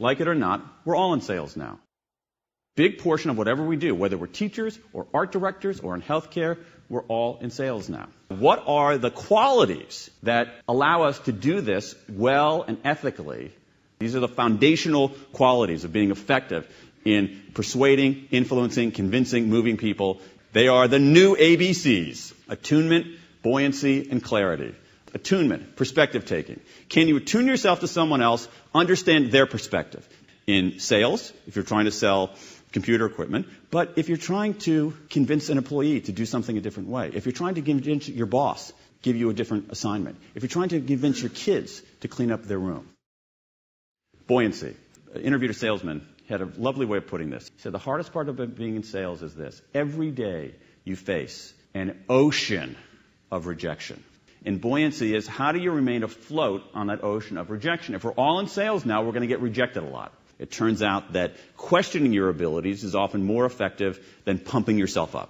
like it or not, we're all in sales now. Big portion of whatever we do, whether we're teachers or art directors or in healthcare, we're all in sales now. What are the qualities that allow us to do this well and ethically? These are the foundational qualities of being effective in persuading, influencing, convincing, moving people. They are the new ABCs: attunement, buoyancy, and clarity. Attunement, perspective taking. Can you attune yourself to someone else, understand their perspective? In sales, if you're trying to sell computer equipment, but if you're trying to convince an employee to do something a different way, if you're trying to convince your boss, give you a different assignment, if you're trying to convince your kids to clean up their room. Buoyancy. I interviewed a salesman. He had a lovely way of putting this. He said, the hardest part of being in sales is this: every day you face an ocean of rejection. And buoyancy is, how do you remain afloat on that ocean of rejection? If we're all in sales now, we're going to get rejected a lot. It turns out that questioning your abilities is often more effective than pumping yourself up.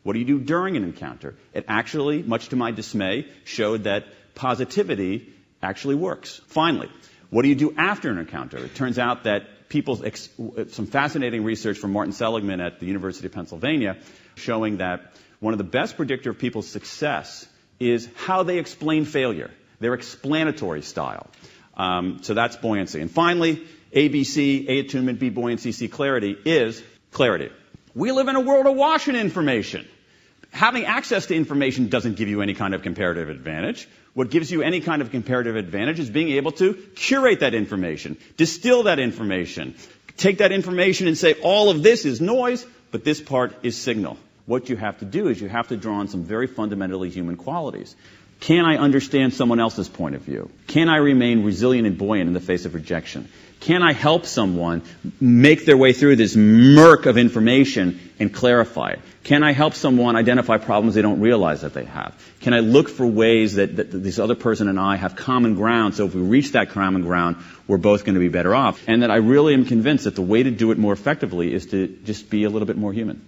What do you do during an encounter? It actually, much to my dismay, showed that positivity actually works. Finally, what do you do after an encounter? It turns out that some fascinating research from Martin Seligman at the University of Pennsylvania showing that one of the best predictor of people's success is how they explain failure, their explanatory style. So that's buoyancy. And finally, ABC, A, attunement, B, buoyancy, C, clarity, is clarity. We live in a world awash in information. Having access to information doesn't give you any kind of comparative advantage. What gives you any kind of comparative advantage is being able to curate that information, distill that information, take that information and say, all of this is noise, but this part is signal. What you have to do is you have to draw on some very fundamentally human qualities. Can I understand someone else's point of view? Can I remain resilient and buoyant in the face of rejection? Can I help someone make their way through this murk of information and clarify it? Can I help someone identify problems they don't realize that they have? Can I look for ways that this other person and I have common ground, so if we reach that common ground, we're both going to be better off? And that I really am convinced that the way to do it more effectively is to just be a little bit more human.